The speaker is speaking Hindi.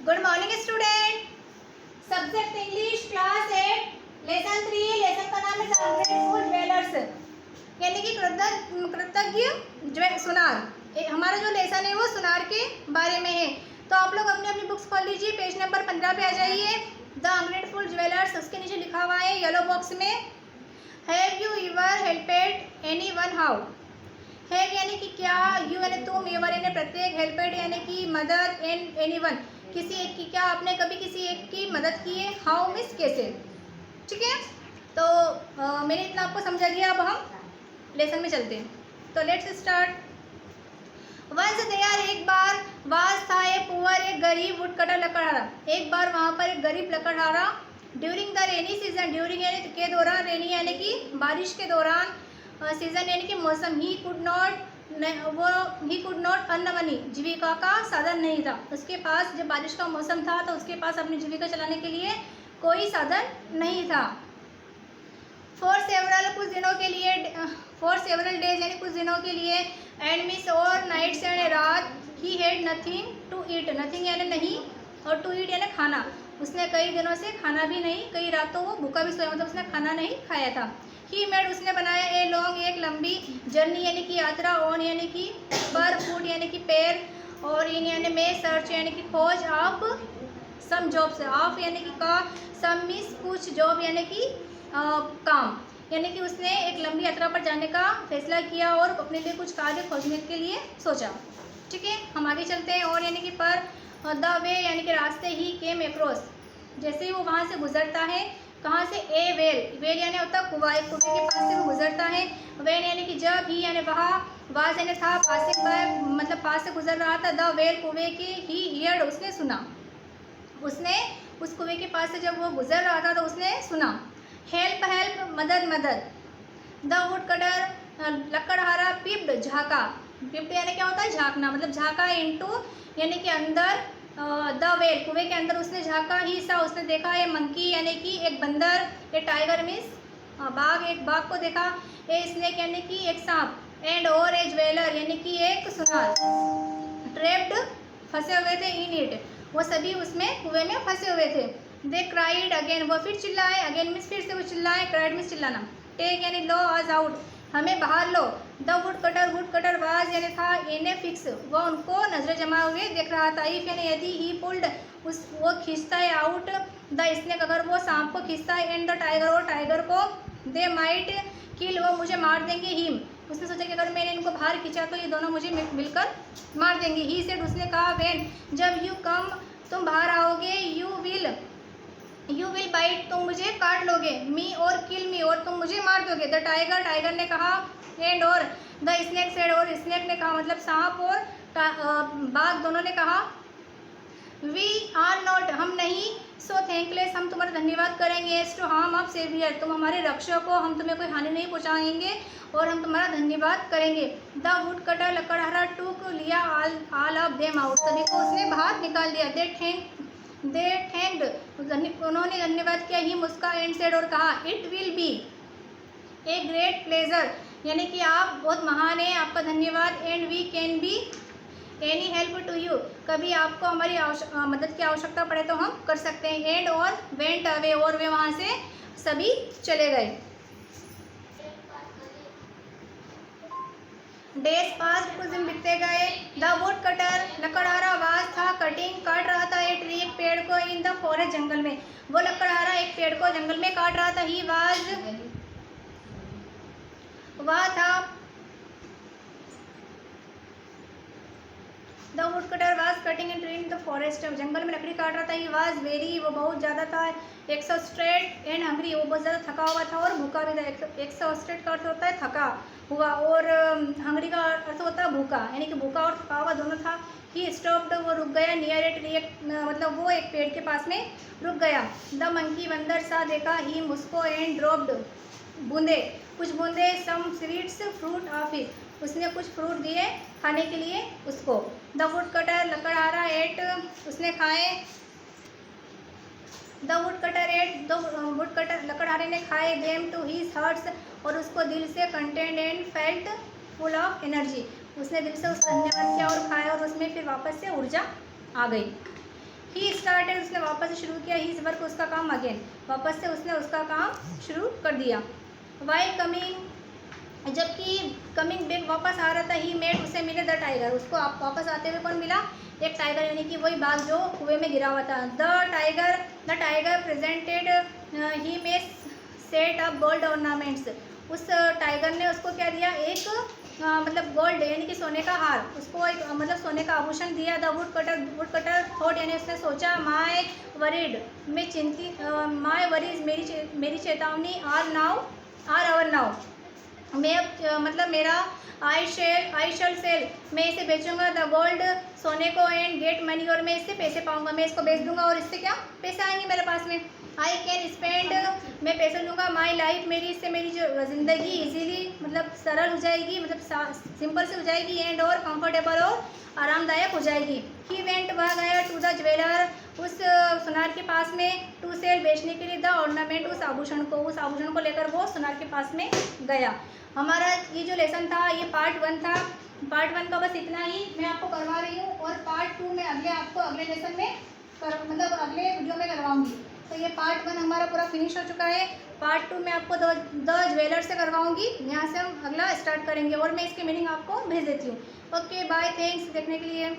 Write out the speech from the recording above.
Good morning student. Subject English class 8 lesson 3। Lesson का नाम है द अनग्रेटफुल ज्वेलर्स, यानी कि कृतज्ञ सुनार। हमारा जो लेसन है वो सुनार के बारे में है। तो आप लोग अपनी अपनी बुक्स खोल लीजिए, पेज नंबर 15 पे आ जाइए। द अनग्रेटफुल ज्वेलर्स, उसके नीचे लिखा हुआ है येलो बॉक्स में, have you ever helped anyone how. Have यानी कि क्या, यू यानी तुम, एवर यानी प्रत्येक, हेल्पेड यानी कि मदद, एंड एनी वन किसी एक की, क्या आपने कभी किसी एक की मदद की है, हाउ मिस कैसे। ठीक है, तो मैंने इतना आपको समझा दिया। अब हम लेसन में चलते हैं, तो लेट्स स्टार्ट। वंस देयर, एक बार, वाज था ए पुअर, एक गरीब, वुड कटर लकड़हारा। एक बार वहाँ पर एक गरीब लकड़हारा। During the rainy season, during यानी के दौरान, रेनी यानी कि बारिश के दौरान, सीजन यानी कि मौसम, he could not earn money, जीविका का साधन नहीं था उसके पास। जब बारिश का मौसम था तो उसके पास अपनी जीविका चलाने के लिए कोई साधन नहीं था। फॉर सेवरल, कुछ दिनों के लिए, फॉर सेवरल डेज यानी कुछ दिनों के लिए, एंड मिस और नाइट्स यानी रात, he had nothing to eat, nothing यानी नहीं, और टू ईट यानी खाना। उसने कई दिनों से खाना भी नहीं, कई रातों वो भूखा भी सोया, मतलब उसने खाना नहीं खाया था। ही मेड, उसने बनाया, ए लॉन्ग एक लंबी, जर्नी यानी कि यात्रा, ऑन यानी कि पर, फूट यानी कि पैर, और इन यानी में, सर्च यानी कि खोज, आप सम जॉब्स, ऑफ यानी कि का, सम मिस कुछ, जॉब यानी कि काम, यानी कि उसने एक लंबी यात्रा पर जाने का फैसला किया और अपने लिए कुछ कार्य खोजने के लिए सोचा। ठीक है, हम आगे चलते हैं। और यानी कि पर, द वे यानी कि रास्ते, ही केम अक्रॉस, जैसे ही वो वहाँ से गुजरता है, कहाँ से, ए वेल, वेल यानी होता कुआ, एक कुएं के पास से वो गुजरता है। वेन यानी कि जब, ही यानी वहाँ, वाज यानी था, पासिंग बाय मतलब पास से गुजर रहा था, द वेल कुएं के, ही हियर्ड उसने सुना, उसने उस कुएं के पास से जब वो गुजर रहा था तो उसने सुना। हेल्प हेल्प, मदद मदद। द वुड कटर, लकड़हारा, पिप्ड झाँका, पिप्ड यानी क्या होता है, झाँकना, मतलब झाँका, इनटू यानी कि अंदर, द वेल कुएं के अंदर उसने झाँका। ही सा, उसने देखा, ए मंकी यानी कि एक बंदर, ए टाइगर मीन्स बाघ, एक बाघ को देखा, ए स्नेक यानी कि एक सांप, एंड और ए ज्वेलर यानी कि एक सुनार, ट्रैप्ड फंसे हुए थे, इन इट वो सभी उसमें कुएं में फंसे हुए थे। दे क्राइड अगेन, वो फिर चिल्लाए, अगेन मीन्स फिर से वो चिल्लाए, क्राइड मीन्स चिल्लाना। टेक यानी लो अस आउट, हमें बाहर लो। द वुड कटर वाज यानी था, इन ए फिक्स, वो उनको नजरें जमाए हुए देख रहा था। इफ यानी यदि, ही पुल्ड उस वो खींचता है, आउट द स्नेक अगर वो सांप को खींचता है, एंड द टाइगर और टाइगर को, दे माइट किल वो मुझे मार देंगे, हिम उसने सोचा कि अगर मैंने इनको बाहर खींचा तो ये दोनों मुझे मिलकर मार देंगे। ही सेड, उसने कहा, वेन जब, यू कम तुम बाहर आओगे, यू विल बाइट तुम मुझे काट लोगे, मी और किल मी और तुम मुझे मार दोगे। द टाइगर ने कहा, एंड और, द स्नेक सेड और स्नेक ने कहा, मतलब सांप और बाघ दोनों ने कहा, वी आर नॉट हम नहीं, सो थैंकलेस हम तुम्हारा धन्यवाद करेंगे, as to harm of saviour तुम हमारे रक्षक हो, हम तुम्हें कोई हानि नहीं पहुँचाएंगे और हम तुम्हारा धन्यवाद करेंगे। द वुड कटर, लकड़हारा, टूक लिया, ऑल ऑफ देम आउट सभी को उसने बाहर निकाल दिया। दे थैंक्ड उन्होंने धन्यवाद किया, ही उसका, एंड सेड और कहा, it will be a great pleasure यानी कि आप बहुत महान हैं, आपका धन्यवाद, and we can be any help to you कभी आपको हमारी मदद की आवश्यकता पड़े तो हम कर सकते हैं। एंड और वेंट अवे और वे वहाँ से सभी चले गए। डेज पास कुछ दिन बीतते गए। द वुड कटर, लकड़हारा, वाज था, कटिंग काट रहा था, ए ट्री एक पेड़ को, इन द फॉरेस्ट जंगल में, वो लकड़हारा एक पेड़ को जंगल में काट रहा था। ही वाज वह था, the woodcutter was cutting and tree in the forest, जंगल में लकड़ी काट रहा था। ही वाज वेरी वो बहुत ज़्यादा था, एक्सॉस्टेड एंड हंग्री वो बहुत ज़्यादा थका हुआ था और भूखा भी था। एक्सॉस्टेड का अर्थ होता है थका हुआ और हंग्री का अर्थ होता है भूखा, यानी कि भूखा और थका हुआ दोनों था। ही स्टॉप्ड वो रुक गया, नियर ए ट्री मतलब वो एक पेड़ के पास में रुक गया। द मंकी बंदर सा देखा, ही उसको, एंड ड्रॉप्ड बूंदे कुछ बूंदे, some sweets fruit of it उसने कुछ फ्रूट दिए खाने के लिए उसको। द वुड कटर, लकड़हारा, एट उसने खाए, the woodcutter ate the woodcutter लकड़हारे ने खाए, देम टू हिज हर्ट्स और उसको दिल से, content and felt full of energy उसने दिल से उसका धन्यवाद किया और खाया और उसमें फिर वापस से ऊर्जा आ गई। ही स्टार्टेड, उसने वापस से शुरू किया, ही वर्क, उसका काम अगेन, वापस से उसने उसका काम शुरू कर दिया। वाइल कमिंग, जबकि कमिंग बैक वापस आ रहा था, ही मेट, उसे मिले द टाइगर, उसको आप वापस आते हुए कौन मिला, एक टाइगर, यानी कि वही बाघ जो कुएं में गिरा हुआ था। द टाइगर प्रेजेंटेड ही में सेट अप गोल्ड ऑर्नामेंट्स, उस टाइगर ने उसको क्या दिया, एक मतलब गोल्ड यानी कि सोने का हार, उसको एक मतलब सोने का आभूषण दिया। द वुड कटर थॉट, यानी उसने सोचा, माय वरीड, मैं चिंतित, माय वरीज, मेरी चेतावनी, आर आवर नाउ, मैं अब मतलब मेरा, आई शैल सेल, मैं इसे बेचूंगा, द गोल्ड, सोने को, एंड गेट मनी, और मैं इससे पैसे पाऊंगा, मैं इसको बेच दूंगा और इससे क्या पैसे आएंगे मेरे पास में। आई कैन स्पेंड, मैं पैसे लूँगा, माई लाइफ, मेरी इससे मेरी जो ज़िंदगी इजीली मतलब सरल हो जाएगी, मतलब सिंपल से हो जाएगी, एंड और कंफर्टेबल और आरामदायक हो जाएगी। ही वेंट, वह गया, टू द ज्वेलर, उस सुनार के पास में, टू सेल, बेचने के लिए, द ऑर्नामेंट, उस आभूषण को लेकर वो सुनार के पास में गया। हमारा ये जो लेसन था ये पार्ट 1 था। पार्ट 1 का बस इतना ही मैं आपको करवा रही हूँ, और पार्ट 2 में अगले लेसन में मतलब अगले वीडियो में करवाऊंगी। तो ये पार्ट 1 हमारा पूरा फिनिश हो चुका है। पार्ट 2 में आपको द ज्वेलर से करवाऊंगी, यहाँ से हम अगला स्टार्ट करेंगे, और मैं इसकी मीनिंग आपको भेज देती हूँ। ओके बाय, थैंक्स देखने के लिए।